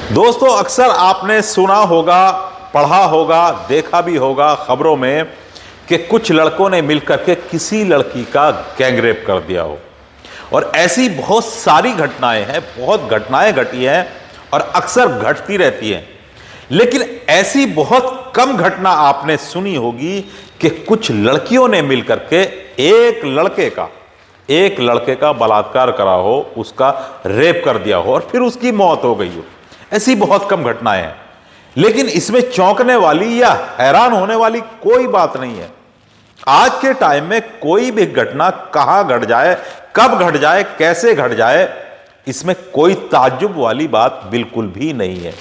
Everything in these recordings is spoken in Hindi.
दोस्तों, अक्सर आपने सुना होगा, पढ़ा होगा, देखा भी होगा खबरों में कि कुछ लड़कों ने मिलकर के किसी लड़की का गैंगरेप कर दिया हो। और ऐसी बहुत सारी घटनाएं हैं, बहुत घटनाएं घटी हैं और अक्सर घटती रहती हैं। लेकिन ऐसी बहुत कम घटना आपने सुनी होगी कि कुछ लड़कियों ने मिलकर के एक लड़के का बलात्कार करा हो, उसका रेप कर दिया हो और फिर उसकी मौत हो गई हो। ऐसी बहुत कम घटनाएं हैं, लेकिन इसमें चौंकने वाली या हैरान होने वाली कोई बात नहीं है। आज के टाइम में कोई भी घटना कहां घट जाए, कब घट जाए, कैसे घट जाए, इसमें कोई ताज्जुब वाली बात बिल्कुल भी नहीं है।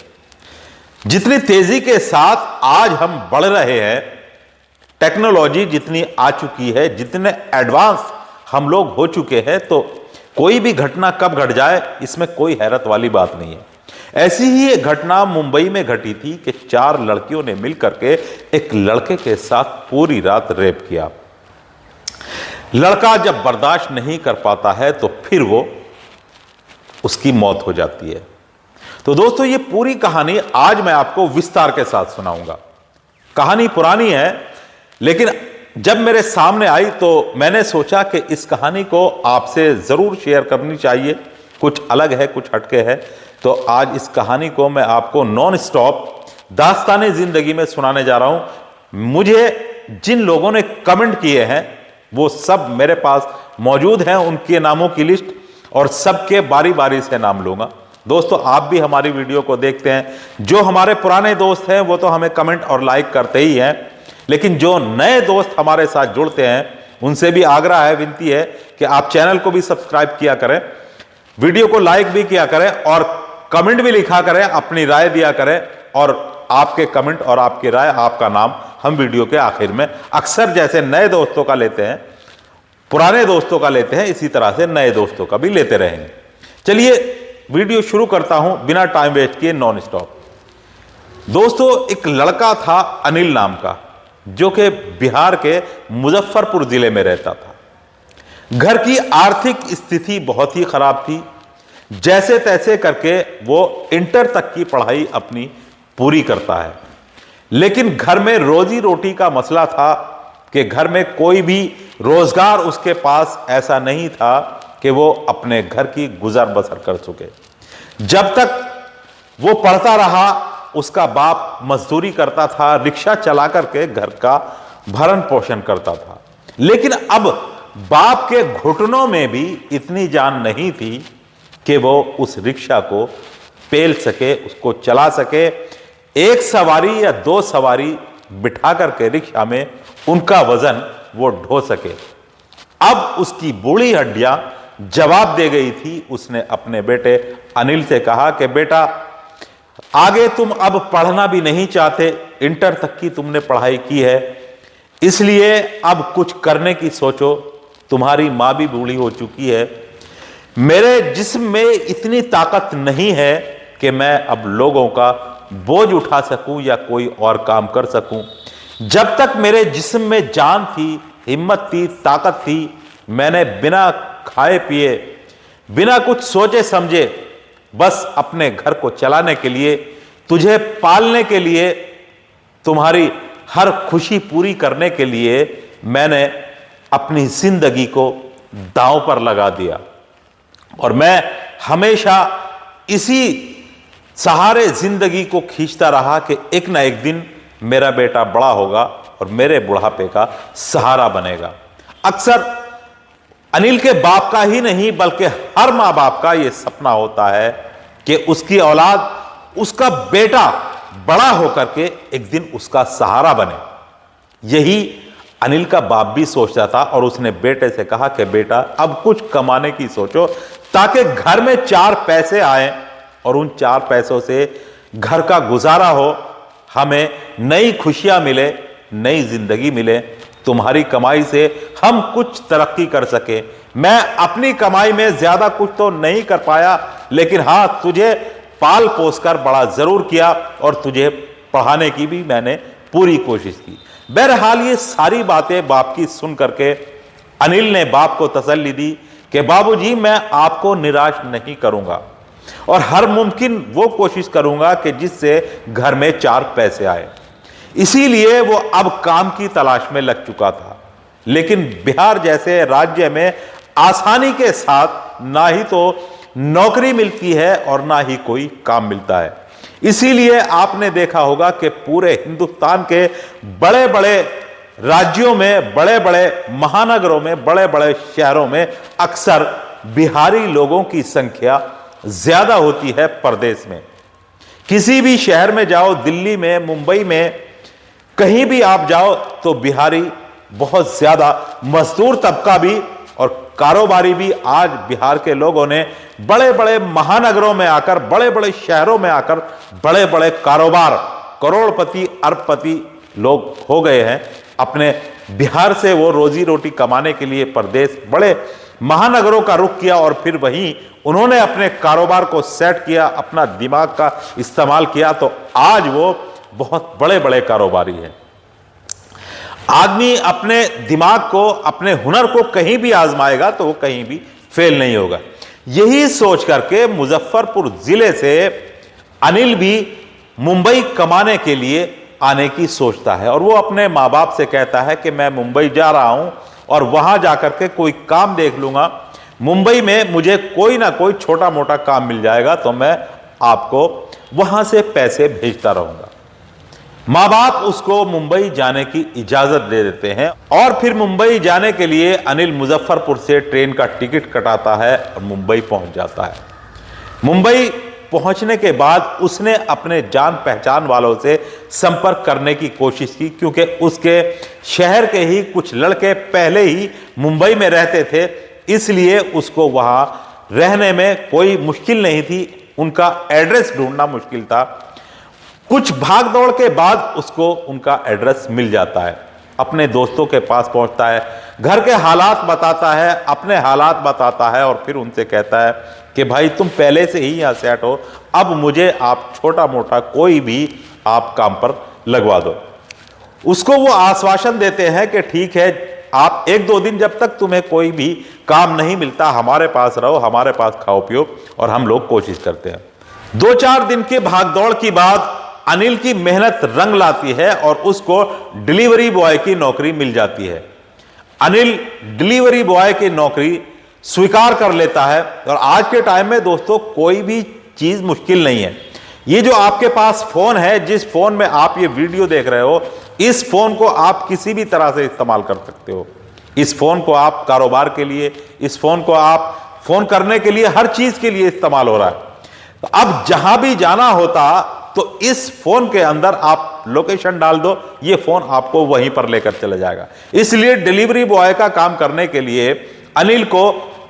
जितनी तेजी के साथ आज हम बढ़ रहे हैं, टेक्नोलॉजी जितनी आ चुकी है, जितने एडवांस हम लोग हो चुके हैं, तो कोई भी घटना कब घट जाए इसमें कोई हैरत वाली बात नहीं है। ऐसी ही एक घटना मुंबई में घटी थी कि 4 लड़कियों ने मिलकर के एक लड़के के साथ पूरी रात रेप किया। लड़का जब बर्दाश्त नहीं कर पाता है तो फिर वो उसकी मौत हो जाती है। तो दोस्तों, ये पूरी कहानी आज मैं आपको विस्तार के साथ सुनाऊंगा। कहानी पुरानी है, लेकिन जब मेरे सामने आई तो मैंने सोचा कि इस कहानी को आपसे जरूर शेयर करनी चाहिए। कुछ अलग है, कुछ हटके है। तो आज इस कहानी को मैं आपको नॉन स्टॉप दास्ताने जिंदगी में सुनाने जा रहा हूं। मुझे जिन लोगों ने कमेंट किए हैं वो सब मेरे पास मौजूद हैं, उनके नामों की लिस्ट, और सबके बारी बारी से नाम लूंगा। दोस्तों, आप भी हमारी वीडियो को देखते हैं। जो हमारे पुराने दोस्त हैं वो तो हमें कमेंट और लाइक करते ही हैं, लेकिन जो नए दोस्त हमारे साथ जुड़ते हैं उनसे भी आग्रह है, विनती है कि आप चैनल को भी सब्सक्राइब किया करें, वीडियो को लाइक भी किया करें और कमेंट भी लिखा करें, अपनी राय दिया करें। और आपके कमेंट और आपकी राय, आपका नाम हम वीडियो के आखिर में अक्सर जैसे नए दोस्तों का लेते हैं, पुराने दोस्तों का लेते हैं, इसी तरह से नए दोस्तों का भी लेते रहेंगे। चलिए वीडियो शुरू करता हूं बिना टाइम वेस्ट किए, नॉन स्टॉप। दोस्तों, एक लड़का था अनिल नाम का, जो कि बिहार के मुजफ्फरपुर जिले में रहता था। घर की आर्थिक स्थिति बहुत ही खराब थी। जैसे तैसे करके वो इंटर तक की पढ़ाई अपनी पूरी करता है, लेकिन घर में रोजी रोटी का मसला था कि घर में कोई भी रोजगार उसके पास ऐसा नहीं था कि वो अपने घर की गुजर बसर कर सके। जब तक वो पढ़ता रहा, उसका बाप मजदूरी करता था, रिक्शा चला करके घर का भरण पोषण करता था। लेकिन अब बाप के घुटनों में भी इतनी जान नहीं थी कि वो उस रिक्शा को पेल सके, उसको चला सके। एक सवारी या 2 सवारी बिठा करके रिक्शा में उनका वजन वो ढो सके। अब उसकी बूढ़ी हड्डियां जवाब दे गई थी। उसने अपने बेटे अनिल से कहा कि बेटा, आगे तुम अब पढ़ना भी नहीं चाहते, इंटर तक की तुमने पढ़ाई की है, इसलिए अब कुछ करने की सोचो। तुम्हारी मां भी बूढ़ी हो चुकी है, मेरे जिस्म में इतनी ताकत नहीं है कि मैं अब लोगों का बोझ उठा सकूं या कोई और काम कर सकूं। जब तक मेरे जिस्म में जान थी, हिम्मत थी, ताकत थी, मैंने बिना खाए पिए, बिना कुछ सोचे समझे, बस अपने घर को चलाने के लिए, तुझे पालने के लिए, तुम्हारी हर खुशी पूरी करने के लिए मैंने अपनी जिंदगी को दांव पर लगा दिया। और मैं हमेशा इसी सहारे जिंदगी को खींचता रहा कि एक ना एक दिन मेरा बेटा बड़ा होगा और मेरे बुढ़ापे का सहारा बनेगा। अक्सर अनिल के बाप का ही नहीं बल्कि हर मां बाप का यह सपना होता है कि उसकी औलाद, उसका बेटा बड़ा होकर के एक दिन उसका सहारा बने। यही अनिल का बाप भी सोचता था और उसने बेटे से कहा कि बेटा, अब कुछ कमाने की सोचो ताकि घर में 4 पैसे आए और उन 4 पैसों से घर का गुजारा हो, हमें नई खुशियां मिले, नई जिंदगी मिले। तुम्हारी कमाई से हम कुछ तरक्की कर सके। मैं अपनी कमाई में ज्यादा कुछ तो नहीं कर पाया, लेकिन हां, तुझे पाल पोस कर बड़ा जरूर किया और तुझे पढ़ाने की भी मैंने पूरी कोशिश की। बहरहाल ये सारी बातें बाप की सुन करके अनिल ने बाप को तसल्ली दी कि बाबूजी, मैं आपको निराश नहीं करूंगा। और हर मुमकिन वो कोशिश करूंगा कि जिससे घर में 4 पैसे आए। इसीलिए वो अब काम की तलाश में लग चुका था। लेकिन बिहार जैसे राज्य में आसानी के साथ ना ही तो नौकरी मिलती है और ना ही कोई काम मिलता है। इसीलिए आपने देखा होगा कि पूरे हिंदुस्तान के बड़े बड़े राज्यों में, बड़े बड़े महानगरों में, बड़े बड़े शहरों में अक्सर बिहारी लोगों की संख्या ज्यादा होती है। प्रदेश में किसी भी शहर में जाओ, दिल्ली में, मुंबई में, कहीं भी आप जाओ तो बिहारी बहुत ज्यादा, मजदूर तबका भी और कारोबारी भी आज बिहार के लोगों ने बड़े बड़े महानगरों में आकर, बड़े बड़े शहरों में आकर बड़े बड़े कारोबार, करोड़पति, अरबपति लोग हो गए हैं। अपने बिहार से वो रोजी रोटी कमाने के लिए प्रदेश, बड़े महानगरों का रुख किया और फिर वहीं उन्होंने अपने कारोबार को सेट किया, अपना दिमाग का इस्तेमाल किया, तो आज वो बहुत बड़े बड़े कारोबारी हैं। आदमी अपने दिमाग को, अपने हुनर को कहीं भी आजमाएगा तो वो कहीं भी फेल नहीं होगा। यही सोच करके मुजफ्फरपुर जिले से अनिल भी मुंबई कमाने के लिए आने की सोचता है और वो अपने माँ बाप से कहता है कि मैं मुंबई जा रहा हूं और वहां जाकर के कोई काम देख लूंगा, मुंबई में मुझे कोई ना कोई छोटा मोटा काम मिल जाएगा तो मैं आपको वहां से पैसे भेजता रहूंगा। माँ बाप उसको मुंबई जाने की इजाजत दे देते हैं और फिर मुंबई जाने के लिए अनिल मुजफ्फरपुर से ट्रेन का टिकट कटाता है और मुंबई पहुंच जाता है। मुंबई पहुंचने के बाद उसने अपने जान पहचान वालों से संपर्क करने की कोशिश की, क्योंकि उसके शहर के ही कुछ लड़के पहले ही मुंबई में रहते थे, इसलिए उसको वहां रहने में कोई मुश्किल नहीं थी। उनका एड्रेस ढूंढना मुश्किल था। कुछ भाग दौड़ के बाद उसको उनका एड्रेस मिल जाता है। अपने दोस्तों के पास पहुंचता है, घर के हालात बताता है, अपने हालात बताता है और फिर उनसे कहता है कि भाई तुम पहले से ही यहाँ सेट हो, अब मुझे आप छोटा मोटा कोई भी आप काम पर लगवा दो। उसको वो आश्वासन देते हैं कि ठीक है, आप 1-2 दिन जब तक तुम्हें कोई भी काम नहीं मिलता हमारे पास रहो, हमारे पास खाओ पियो और हम लोग कोशिश करते हैं। 2-4 दिन के भागदौड़ के बाद अनिल की मेहनत रंग लाती है और उसको डिलीवरी बॉय की नौकरी मिल जाती है। अनिल डिलीवरी बॉय की नौकरी स्वीकार कर लेता है और आज के टाइम में दोस्तों कोई भी चीज मुश्किल नहीं है। ये जो आपके पास फोन है, जिस फोन में आप ये वीडियो देख रहे हो, इस फोन को आप किसी भी तरह से इस्तेमाल कर सकते हो। इस फोन को आप कारोबार के लिए, इस फोन को आप फोन करने के लिए, हर चीज के लिए इस्तेमाल हो रहा है। तो अब जहां भी जाना होता तो इस फोन के अंदर आप लोकेशन डाल दो, ये फोन आपको वहीं पर लेकर चला जाएगा। इसलिए डिलीवरी बॉय का काम करने के लिए अनिल को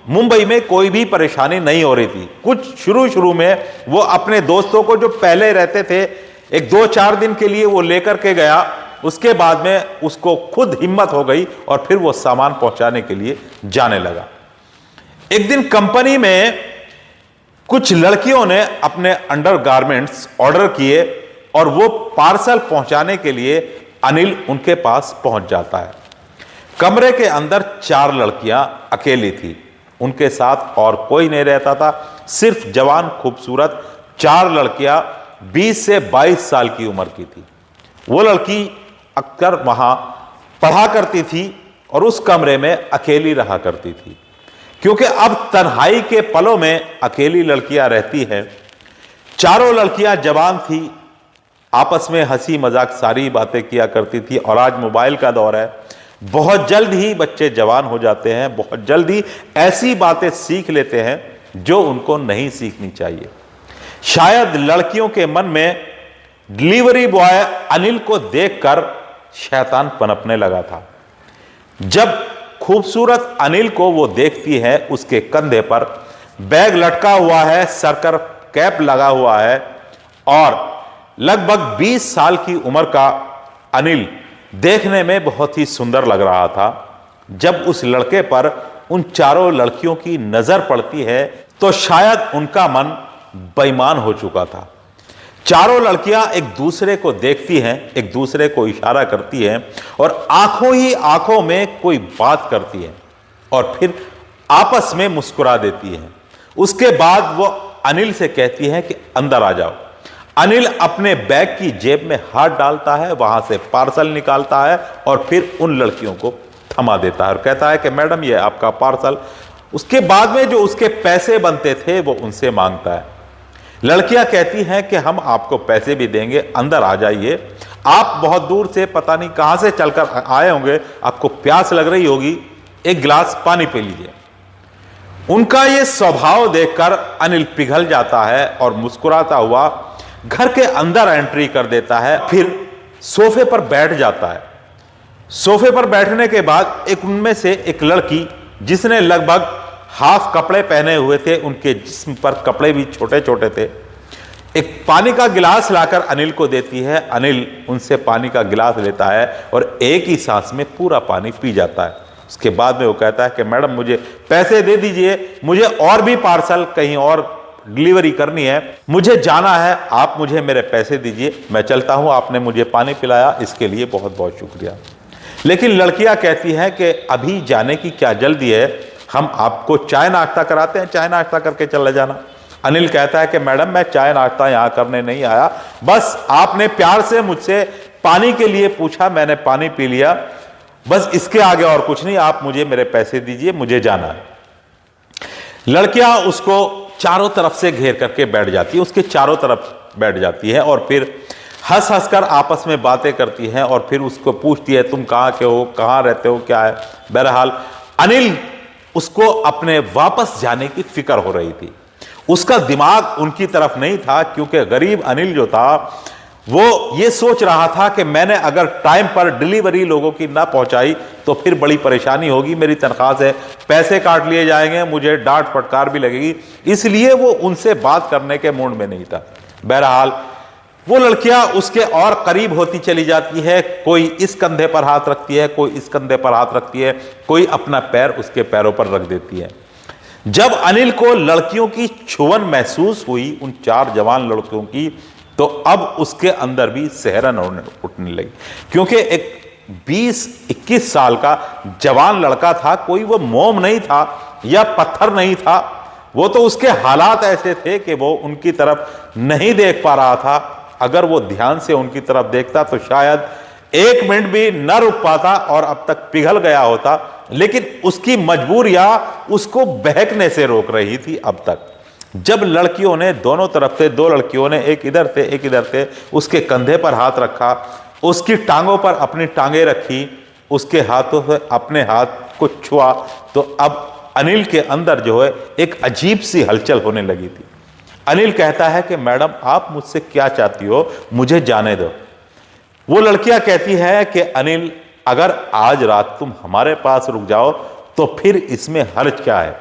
मुंबई में कोई भी परेशानी नहीं हो रही थी। कुछ शुरू में वो अपने दोस्तों को जो पहले रहते थे, एक 2-4 दिन के लिए वो लेकर के गया। उसके बाद में उसको खुद हिम्मत हो गई और फिर वो सामान पहुंचाने के लिए जाने लगा। एक दिन कंपनी में कुछ लड़कियों ने अपने अंडरगारमेंट्स ऑर्डर किए और वो पार्सल पहुंचाने के लिए अनिल उनके पास पहुंच जाता है। कमरे के अंदर 4 लड़कियां अकेली थी, उनके साथ और कोई नहीं रहता था, सिर्फ जवान खूबसूरत 4 लड़कियां 20 से 22 साल की उम्र की थी। वो लड़की अक्सर वहां पढ़ा करती थी और उस कमरे में अकेली रहा करती थी, क्योंकि अब तन्हाई के पलों में अकेली लड़कियां रहती हैं। चारों लड़कियां जवान थी, आपस में हंसी मजाक सारी बातें किया करती थी। और आज मोबाइल का दौर है, बहुत जल्द ही बच्चे जवान हो जाते हैं, बहुत जल्द ही ऐसी बातें सीख लेते हैं जो उनको नहीं सीखनी चाहिए। शायद लड़कियों के मन में डिलीवरी बॉय अनिल को देखकर शैतान पनपने लगा था। जब खूबसूरत अनिल को वो देखती है, उसके कंधे पर बैग लटका हुआ है, सर पर कैप लगा हुआ है और लगभग 20 साल की उम्र का अनिल देखने में बहुत ही सुंदर लग रहा था। जब उस लड़के पर उन चारों लड़कियों की नजर पड़ती है तो शायद उनका मन बेईमान हो चुका था। चारों लड़कियां एक दूसरे को देखती हैं, एक दूसरे को इशारा करती हैं और आंखों ही आंखों में कोई बात करती हैं और फिर आपस में मुस्कुरा देती हैं। उसके बाद वो अनिल से कहती है कि अंदर आ जाओ। अनिल अपने बैग की जेब में हाथ डालता है, वहां से पार्सल निकालता है और फिर उन लड़कियों को थमा देता है और कहता है कि मैडम ये आपका पार्सल। उसके बाद में जो उसके पैसे बनते थे वो उनसे मांगता है। लड़कियां कहती हैं कि हम आपको पैसे भी देंगे, अंदर आ जाइए, आप बहुत दूर से पता नहीं कहां से चलकर आए होंगे, आपको प्यास लग रही होगी, एक गिलास पानी पी लीजिए। उनका यह स्वभाव देखकर अनिल पिघल जाता है और मुस्कुराता हुआ घर के अंदर एंट्री कर देता है, फिर सोफे पर बैठ जाता है। सोफे पर बैठने के बाद एक उनमें से एक लड़की, जिसने लगभग हाफ कपड़े पहने हुए थे, उनके जिस्म पर कपड़े भी छोटे छोटे थे, एक पानी का गिलास लाकर अनिल को देती है। अनिल उनसे पानी का गिलास लेता है और एक ही सांस में पूरा पानी पी जाता है। उसके बाद में वो कहता है कि मैडम मुझे पैसे दे दीजिए, मुझे और भी पार्सल कहीं और डिलीवरी करनी है, मुझे जाना है, आप मुझे मेरे पैसे दीजिए, मैं चलता हूं, आपने मुझे पानी पिलाया, इसके लिए बहुत बहुत शुक्रिया। लेकिन लड़कियां कहती हैं कि अभी जाने की क्या जल्दी है, हम आपको चाय नाश्ता कराते हैं, चाय नाश्ता करके चले जाना। अनिल कहता है कि मैडम मैं चाय नाश्ता यहां करने नहीं आया, बस आपने प्यार से मुझसे पानी के लिए पूछा, मैंने पानी पी लिया, बस इसके आगे और कुछ नहीं, आप मुझे मेरे पैसे दीजिए, मुझे जाना है। लड़कियां उसको चारों तरफ से घेर करके बैठ जाती है, उसके चारों तरफ बैठ जाती है और फिर हंस हंस कर आपस में बातें करती हैं और फिर उसको पूछती है तुम कहाँ के हो, कहाँ रहते हो, क्या है। बहरहाल अनिल उसको अपने वापस जाने की फिक्र हो रही थी, उसका दिमाग उनकी तरफ नहीं था, क्योंकि गरीब अनिल जो था वो ये सोच रहा था कि मैंने अगर टाइम पर डिलीवरी लोगों की ना पहुंचाई तो फिर बड़ी परेशानी होगी, मेरी तनख्वाह से पैसे काट लिए जाएंगे, मुझे डांट फटकार भी लगेगी, इसलिए वो उनसे बात करने के मूड में नहीं था। बहरहाल वो लड़कियां उसके और करीब होती चली जाती है, कोई इस कंधे पर हाथ रखती है, कोई इस कंधे पर हाथ रखती है, कोई अपना पैर उसके पैरों पर रख देती है। जब अनिल को लड़कियों की छुअन महसूस हुई, उन चार जवान लड़कियों की, तो अब उसके अंदर भी सिहरन उठने लगी, क्योंकि एक 20-21 साल का जवान लड़का था, कोई वो मोम नहीं था या पत्थर नहीं था, वो तो उसके हालात ऐसे थे कि वो उनकी तरफ नहीं देख पा रहा था। अगर वो ध्यान से उनकी तरफ देखता तो शायद एक मिनट भी न रुक पाता और अब तक पिघल गया होता, लेकिन उसकी मजबूरियां उसको बहकने से रोक रही थी। अब तक जब लड़कियों ने दोनों तरफ से, दो लड़कियों ने एक इधर से एक इधर से उसके कंधे पर हाथ रखा, उसकी टांगों पर अपनी टांगें रखी, उसके हाथों से अपने हाथ को छुआ, तो अब अनिल के अंदर जो है एक अजीब सी हलचल होने लगी थी। अनिल कहता है कि मैडम आप मुझसे क्या चाहती हो, मुझे जाने दो। वो लड़कियां कहती है कि अनिल अगर आज रात तुम हमारे पास रुक जाओ तो फिर इसमें हर्ज क्या है।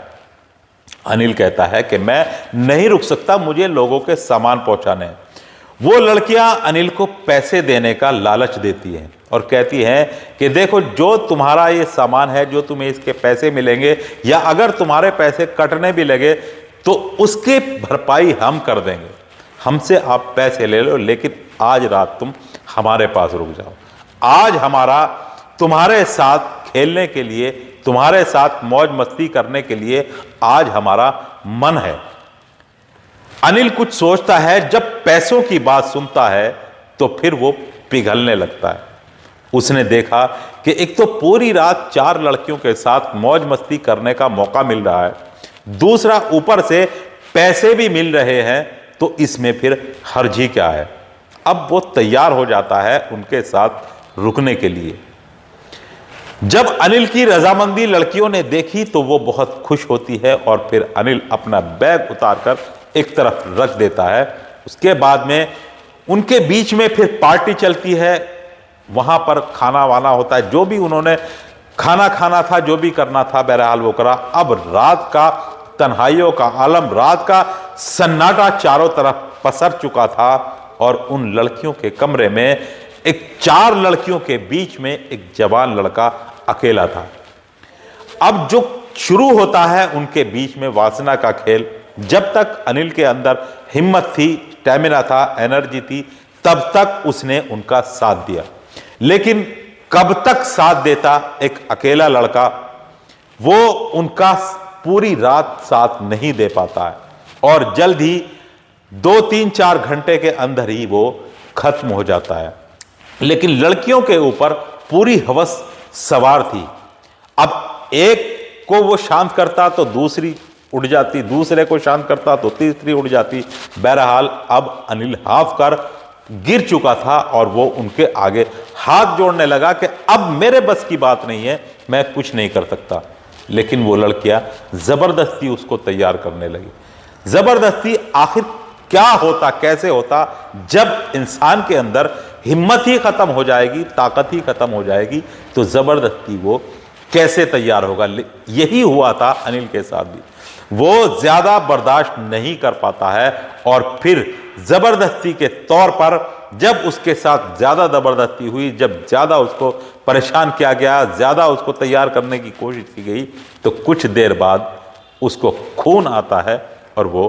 अनिल कहता है कि मैं नहीं रुक सकता, मुझे लोगों के सामान पहुंचाने हैं। वो लड़कियां अनिल को पैसे देने का लालच देती हैं और कहती हैं कि देखो जो तुम्हारा ये सामान है, जो तुम्हें इसके पैसे मिलेंगे या अगर तुम्हारे पैसे कटने भी लगे तो उसकी भरपाई हम कर देंगे, हमसे आप पैसे ले लो, लेकिन आज रात तुम हमारे पास रुक जाओ। आज हमारा तुम्हारे साथ खेलने के लिए, तुम्हारे साथ मौज मस्ती करने के लिए आज हमारा मन है। अनिल कुछ सोचता है, जब पैसों की बात सुनता है तो फिर वो पिघलने लगता है। उसने देखा कि एक तो पूरी रात 4 लड़कियों के साथ मौज मस्ती करने का मौका मिल रहा है, दूसरा ऊपर से पैसे भी मिल रहे हैं, तो इसमें फिर हर्ज ही क्या है। अब वो तैयार हो जाता है उनके साथ रुकने के लिए। जब अनिल की रजामंदी लड़कियों ने देखी तो वो बहुत खुश होती है और फिर अनिल अपना बैग उतारकर एक तरफ रख देता है। उसके बाद में उनके बीच में फिर पार्टी चलती है, वहां पर खाना वाना होता है, जो भी उन्होंने खाना खाना था, जो भी करना था, बहरहाल वो करा। अब रात का तन्हाइयों का आलम, रात का सन्नाटा चारों तरफ पसर चुका था और उन लड़कियों के कमरे में एक 4 लड़कियों के बीच में एक जवान लड़का अकेला था। अब जो शुरू होता है उनके बीच में वासना का खेल। जब तक अनिल के अंदर हिम्मत थी, स्टैमिना था, एनर्जी थी, तब तक उसने उनका साथ दिया, लेकिन कब तक साथ देता एक अकेला लड़का, वो उनका पूरी रात साथ नहीं दे पाता है और जल्द ही 2-3-4 घंटे के अंदर ही वो खत्म हो जाता है। लेकिन लड़कियों के ऊपर पूरी हवस सवार थी। अब एक को वो शांत करता तो दूसरी उड़ जाती, दूसरे को शांत करता तो तीसरी उड़ जाती। बहरहाल अब अनिल हाफ कर गिर चुका था और वो उनके आगे हाथ जोड़ने लगा कि अब मेरे बस की बात नहीं है, मैं कुछ नहीं कर सकता। लेकिन वो लड़कियां जबरदस्ती उसको तैयार करने लगी। जबरदस्ती आखिर क्या होता, कैसे होता? जब इंसान के अंदर हिम्मत ही खत्म हो जाएगी, ताकत ही खत्म हो जाएगी, तो जबरदस्ती वो कैसे तैयार होगा? यही हुआ था अनिल के साथ भी। वो ज्यादा बर्दाश्त नहीं कर पाता है और फिर जबरदस्ती के तौर पर जब उसके साथ ज्यादा जबरदस्ती हुई, जब ज्यादा उसको परेशान किया गया, ज्यादा उसको तैयार करने की कोशिश की गई, तो कुछ देर बाद उसको खून आता है और वो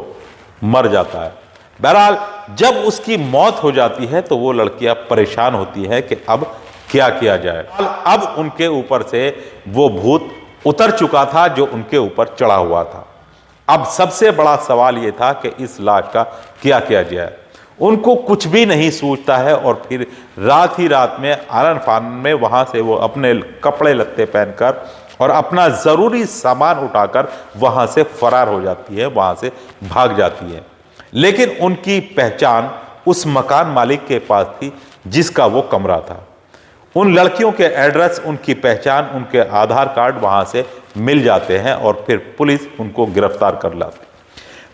मर जाता है। बहरहाल जब उसकी मौत हो जाती है तो वो लड़कियां परेशान होती है कि अब क्या किया जाए। अब उनके ऊपर से वो भूत उतर चुका था जो उनके ऊपर चढ़ा हुआ था। अब सबसे बड़ा सवाल यह था कि इस लाश का क्या किया जाए। उनको कुछ भी नहीं सूझता है और फिर रात ही रात में आनन फानन में वहां से वो अपने कपड़े लत्ते पहनकर और अपना जरूरी सामान उठाकर वहां से फरार हो जाती है, वहां से भाग जाती है। लेकिन उनकी पहचान उस मकान मालिक के पास थी जिसका वो कमरा था। उन लड़कियों के एड्रेस, उनकी पहचान, उनके आधार कार्ड वहां से मिल जाते हैं और फिर पुलिस उनको गिरफ्तार कर लाती।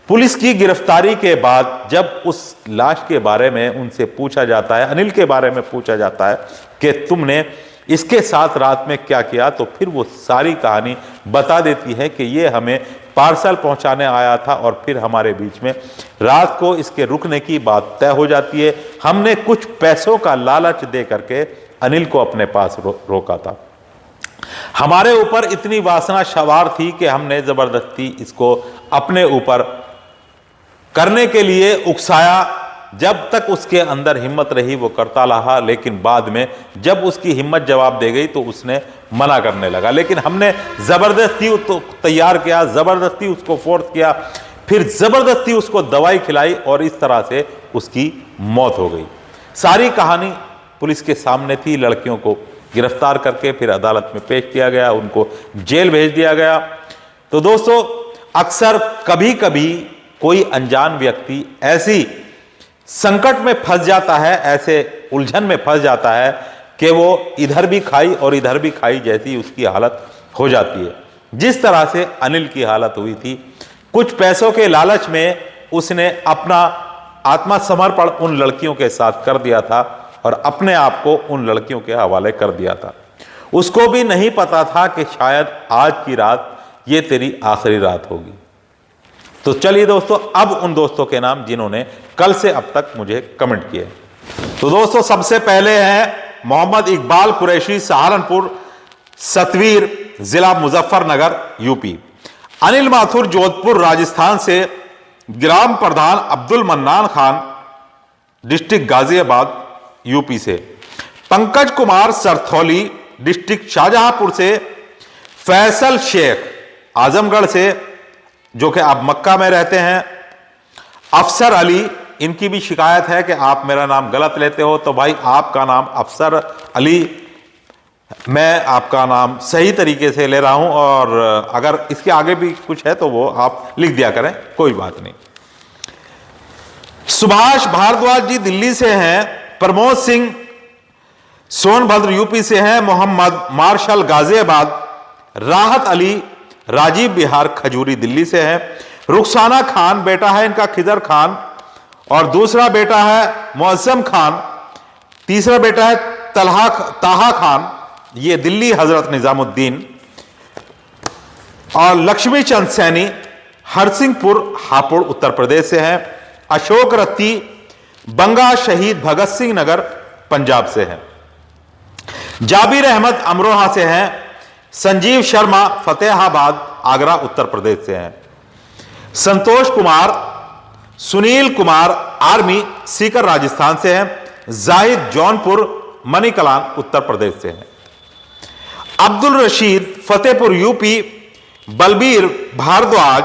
पुलिस की गिरफ्तारी के बाद जब उस लाश के बारे में उनसे पूछा जाता है, अनिल के बारे में पूछा जाता है कि तुमने इसके साथ रात में क्या किया, तो फिर वो सारी कहानी बता देती है कि ये हमें पार्सल पहुंचाने आया था और फिर हमारे बीच में रात को इसके रुकने की बात तय हो जाती है। हमने कुछ पैसों का लालच दे करके अनिल को अपने पास रोका था। हमारे ऊपर इतनी वासना सवार थी कि हमने जबरदस्ती इसको अपने ऊपर करने के लिए उकसाया। जब तक उसके अंदर हिम्मत रही वो करता रहा, लेकिन बाद में जब उसकी हिम्मत जवाब दे गई तो उसने मना करने लगा। लेकिन हमने जबरदस्ती उसको तैयार किया, जबरदस्ती उसको फोर्स किया, फिर जबरदस्ती उसको दवाई खिलाई और इस तरह से उसकी मौत हो गई। सारी कहानी पुलिस के सामने थी। लड़कियों को गिरफ्तार करके फिर अदालत में पेश किया गया, उनको जेल भेज दिया गया। तो दोस्तों, अक्सर कभी कभी कोई अनजान व्यक्ति ऐसी संकट में फंस जाता है, ऐसे उलझन में फंस जाता है कि वो इधर भी खाई और इधर भी खाई जैसी उसकी हालत हो जाती है। जिस तरह से अनिल की हालत हुई थी, कुछ पैसों के लालच में उसने अपना आत्मसमर्पण उन लड़कियों के साथ कर दिया था और अपने आप को उन लड़कियों के हवाले कर दिया था। उसको भी नहीं पता था कि शायद आज की रात ये तेरी आखिरी रात होगी। तो चलिए दोस्तों, अब उन दोस्तों के नाम जिन्होंने कल से अब तक मुझे कमेंट किए। तो दोस्तों, सबसे पहले हैं मोहम्मद इकबाल कुरैशी, सहारनपुर सतवीर, जिला मुजफ्फरनगर, यूपी। अनिल माथुर, जोधपुर, राजस्थान से। ग्राम प्रधान अब्दुल मन्नान खान, डिस्ट्रिक्ट गाजियाबाद, यूपी से। पंकज कुमार सरथौली, डिस्ट्रिक्ट शाहजहांपुर से। फैसल शेख, आजमगढ़ से, जो कि आप मक्का में रहते हैं। अफसर अली, इनकी भी शिकायत है कि आप मेरा नाम गलत लेते हो, तो भाई आपका नाम अफसर अली, मैं आपका नाम सही तरीके से ले रहा हूं और अगर इसके आगे भी कुछ है तो वो आप लिख दिया करें, कोई बात नहीं। सुभाष भारद्वाज जी दिल्ली से हैं। प्रमोद सिंह सोनभद्र यूपी से हैं। मोहम्मद मार्शल गाजियाबाद। राहत अली राजीव बिहार खजूरी दिल्ली से है। रुखसाना खान, बेटा है इनका खिदर खान और दूसरा बेटा है मुअज्जम खान, तीसरा बेटा है ताहा खान, ये दिल्ली हजरत निजामुद्दीन। और लक्ष्मी चंद सैनी हरसिंहपुर हापुड़ उत्तर प्रदेश से हैं। अशोक रत्ती बंगा शहीद भगत सिंह नगर पंजाब से हैं। जाबिर अहमद अमरोहा से हैं। संजीव शर्मा फतेहाबाद आगरा उत्तर प्रदेश से हैं। संतोष कुमार सुनील कुमार आर्मी सीकर राजस्थान से हैं। जाहिद जौनपुर मणिकलान उत्तर प्रदेश से हैं। अब्दुल रशीद फतेहपुर यूपी। बलबीर भारद्वाज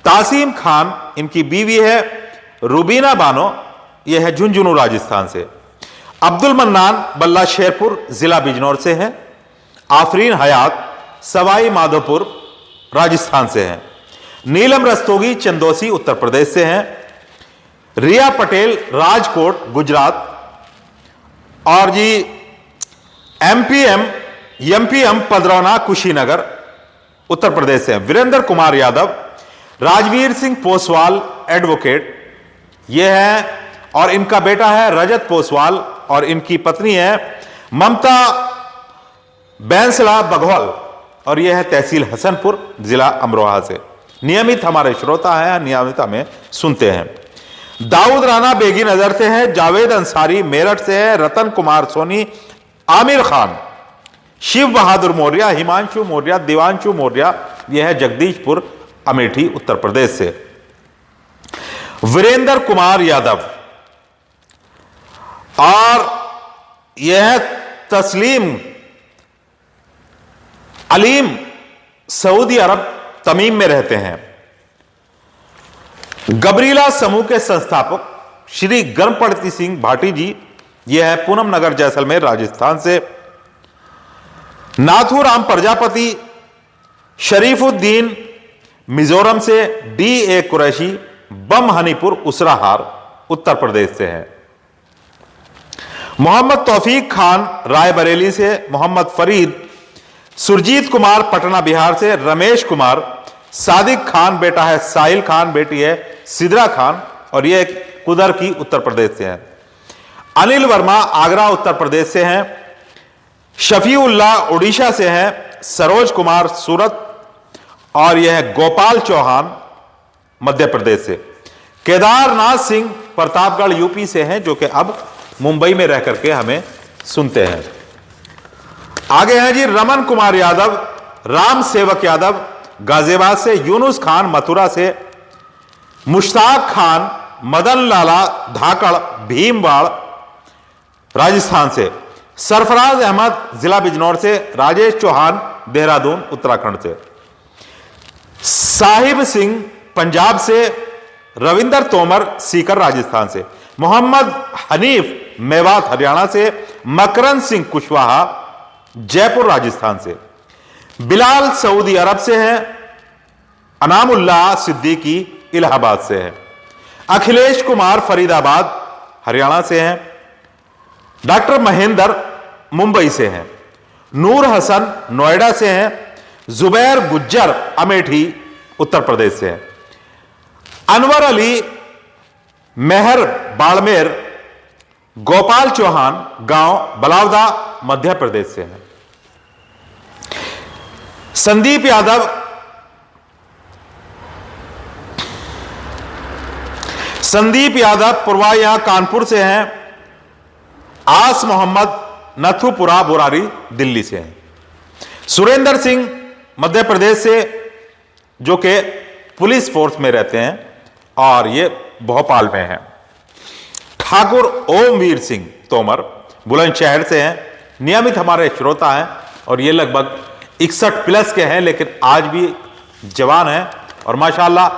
तासीम खान इनकी बीवी है। रुबीना बानो, यह है झुंझुनू राजस्थान से। अब्दुल मन्नान बल्ला शेरपुर जिला बिजनौर से हैं। आफरीन हयात सवाई माधोपुर राजस्थान से हैं। नीलम रस्तोगी चंदौसी उत्तर प्रदेश से हैं। रिया पटेल राजकोट गुजरात। और जी एमपीएम पदरौना कुशीनगर उत्तर प्रदेश से हैं। वीरेंद्र कुमार यादव, राजवीर सिंह पोसवाल एडवोकेट ये है, और इनका बेटा है रजत पोसवाल, और इनकी पत्नी है ममता बैंसला बघौल, और यह है तहसील हसनपुर जिला अमरोहा से। नियमित हमारे श्रोता हैं, नियमित हमें सुनते हैं। दाऊद राणा बेगी नजर से है। जावेद अंसारी मेरठ से है। रतन कुमार सोनी, आमिर खान, शिव बहादुर मौर्य, हिमांशु मौर्य, दिवांशु मौर्य, यह है जगदीशपुर अमेठी उत्तर प्रदेश से। वीरेंद्र कुमार यादव, और यह तस्लीम अलीम सऊदी अरब तमीम में रहते हैं। गबरीला समूह के संस्थापक श्री गर्मपड़ती सिंह भाटी जी, यह है पूनम नगर जैसलमेर राजस्थान से। नाथूराम प्रजापति शरीफुद्दीन मिजोरम से। डी.ए. कुरैशी बम हनीपुर उसराहार उत्तर प्रदेश से हैं। मोहम्मद तौफीक खान रायबरेली से। मोहम्मद फरीद सुरजीत कुमार पटना बिहार से। रमेश कुमार सादिक खान बेटा है साहिल खान, बेटी है सिद्रा खान, और यह कुदर की उत्तर प्रदेश से हैं। अनिल वर्मा आगरा उत्तर प्रदेश से हैं। शफीउल्लाह उड़ीसा से हैं। सरोज कुमार सूरत, और यह गोपाल चौहान मध्य प्रदेश से। केदारनाथ सिंह प्रतापगढ़ यूपी से हैं, जो कि अब मुंबई में रह करके हमें सुनते हैं। आगे हैं जी रमन कुमार यादव, राम सेवक यादव गाजियाबाद से। यूनुस खान मथुरा से। मुश्ताक खान मदन लाला धाकड़ भीमवाड़ राजस्थान से। सरफराज अहमद जिला बिजनौर से। राजेश चौहान देहरादून उत्तराखंड से। साहिब सिंह पंजाब से। रविंदर तोमर सीकर राजस्थान से। मोहम्मद हनीफ मेवात हरियाणा से। मकरन सिंह कुशवाहा जयपुर राजस्थान से। बिलाल सऊदी अरब से हैं। अनामुल्लाह सिद्दीकी इलाहाबाद से हैं। अखिलेश कुमार फरीदाबाद हरियाणा से हैं। डॉक्टर महेंद्र मुंबई से हैं। नूर हसन नोएडा से हैं। जुबैर गुज्जर अमेठी उत्तर प्रदेश से हैं। अनवर अली मेहर बाड़मेर। गोपाल चौहान गांव बलावदा मध्य प्रदेश से हैं। संदीप यादव पुरवाया कानपुर से हैं। आस मोहम्मद नथुपुरा बुरारी दिल्ली से हैं। सुरेंद्र सिंह मध्य प्रदेश से, जो कि पुलिस फोर्स में रहते हैं, और ये भोपाल में हैं। ठाकुर ओमवीर सिंह तोमर बुलंदशहर से हैं। नियमित हमारे श्रोता हैं, और ये लगभग 61 प्लस के हैं, लेकिन आज भी जवान हैं, और माशाल्लाह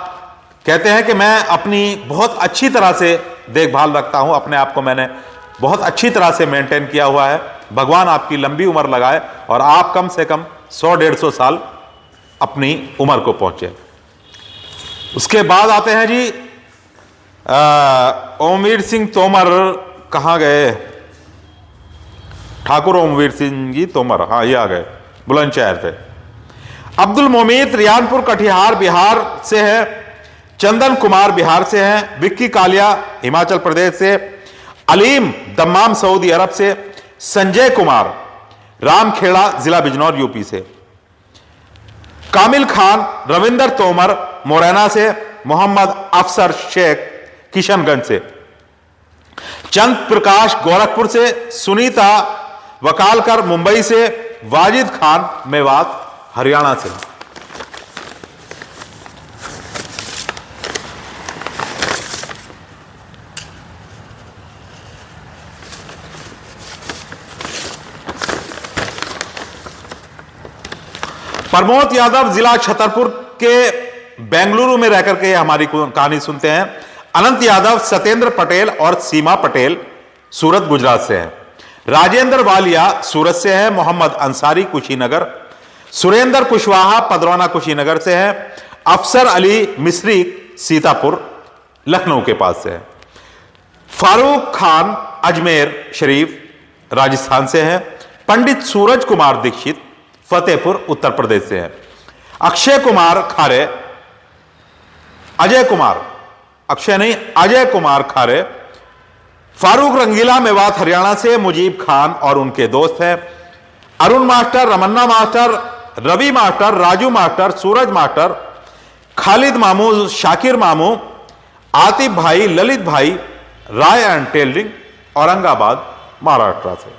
कहते हैं कि मैं अपनी बहुत अच्छी तरह से देखभाल रखता हूं। अपने आप को मैंने बहुत अच्छी तरह से मेंटेन किया हुआ है। भगवान आपकी लंबी उम्र लगाए, और आप कम से कम 100-150 साल अपनी उम्र को पहुंचे। उसके बाद आते हैं जी ओमवीर सिंह तोमर, कहां गए? ठाकुर ओमवीर सिंह जी तोमर, हाँ ये आ गए बुलंदशहर से। अब्दुल मोमीत रियानपुर कटिहार बिहार से है। चंदन कुमार बिहार से हैं। विक्की कालिया हिमाचल प्रदेश से। अलीम दम्माम सऊदी अरब से। संजय कुमार रामखेड़ा जिला बिजनौर यूपी से। कामिल खान रविंदर तोमर मोरैना से। मोहम्मद अफसर शेख किशनगंज से। चंद प्रकाश गोरखपुर से। सुनीता वकालकर मुंबई से। वाजिद खान मेवात हरियाणा से। प्रमोद यादव जिला छतरपुर के बेंगलुरु में रहकर के हमारी कहानी सुनते हैं। अनंत यादव, सत्येंद्र पटेल और सीमा पटेल सूरत गुजरात से हैं। राजेंद्र वालिया सूरत से हैं। मोहम्मद अंसारी कुशीनगर। सुरेंद्र कुशवाहा पदरौना कुशीनगर से हैं। अफसर अली मिस्री सीतापुर लखनऊ के पास से है। फारूक खान अजमेर शरीफ राजस्थान से हैं। पंडित सूरज कुमार दीक्षित फतेहपुर उत्तर प्रदेश से हैं। अक्षय कुमार खारे, अजय कुमार, अक्षय नहीं अजय कुमार खारे फारूक रंगीला मेवात हरियाणा से। मुजीब खान और उनके दोस्त हैं। Arun master, Ramanna master, Ravi master, Raju master, Suraj master, Khalid मामू, शाकिर मामू, आतिफ भाई, ललित भाई, राय एंड टेलरिंग औरंगाबाद महाराष्ट्र से।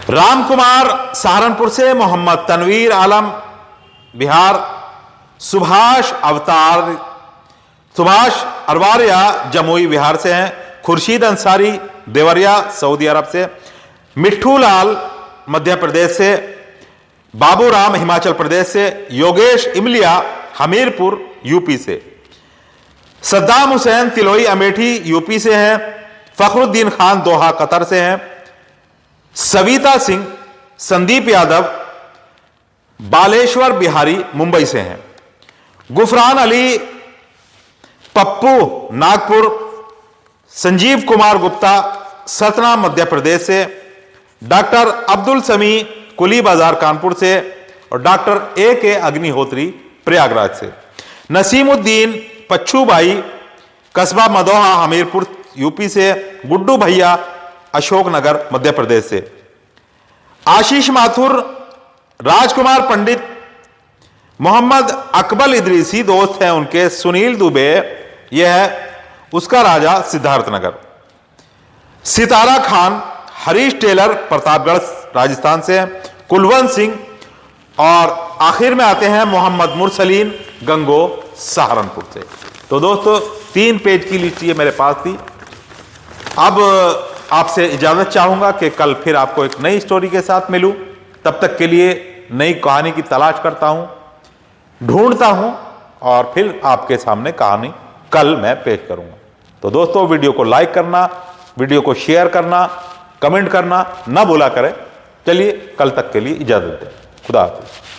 राम कुमार सहारनपुर से। मोहम्मद तनवीर आलम बिहार। सुभाष अरवारिया जमुई बिहार से हैं। खुर्शीद अंसारी देवरिया सऊदी अरब से। मिट्ठू लाल मध्य प्रदेश से। बाबूराम हिमाचल प्रदेश से। योगेश इमलिया हमीरपुर यूपी से। सद्दाम हुसैन तिलोई अमेठी यूपी से हैं। फखरुद्दीन खान दोहा कतर से हैं। सविता सिंह, संदीप यादव बालेश्वर बिहारी मुंबई से हैं। गुफरान अली पप्पू नागपुर। संजीव कुमार गुप्ता सतना मध्य प्रदेश से। डॉक्टर अब्दुल समी कुली बाजार कानपुर से और डॉक्टर ए के अग्निहोत्री प्रयागराज से। नसीमुद्दीन पच्छूबाई कस्बा मदोहा हमीरपुर यूपी से। गुड्डू भैया अशोकनगर मध्य प्रदेश से। आशीष माथुर, राजकुमार पंडित, मोहम्मद अकबल इदरीसी दोस्त हैं उनके। सुनील दुबे, यह है उसका राजा सिद्धार्थनगर। सितारा खान, हरीश टेलर प्रतापगढ़ राजस्थान से। कुलवंत सिंह और आखिर में आते हैं मोहम्मद मुरसलीन गंगो सहारनपुर से। तो दोस्तों 3 पेज की लिस्ट ये मेरे पास थी। अब आपसे इजाजत चाहूंगा कि कल फिर आपको एक नई स्टोरी के साथ मिलूं। तब तक के लिए नई कहानी की तलाश करता हूं, ढूंढता हूं और फिर आपके सामने कहानी कल मैं पेश करूंगा। तो दोस्तों वीडियो को लाइक करना, वीडियो को शेयर करना, कमेंट करना ना भूला करें। चलिए कल तक के लिए इजाजत दें। खुदा हाफिज।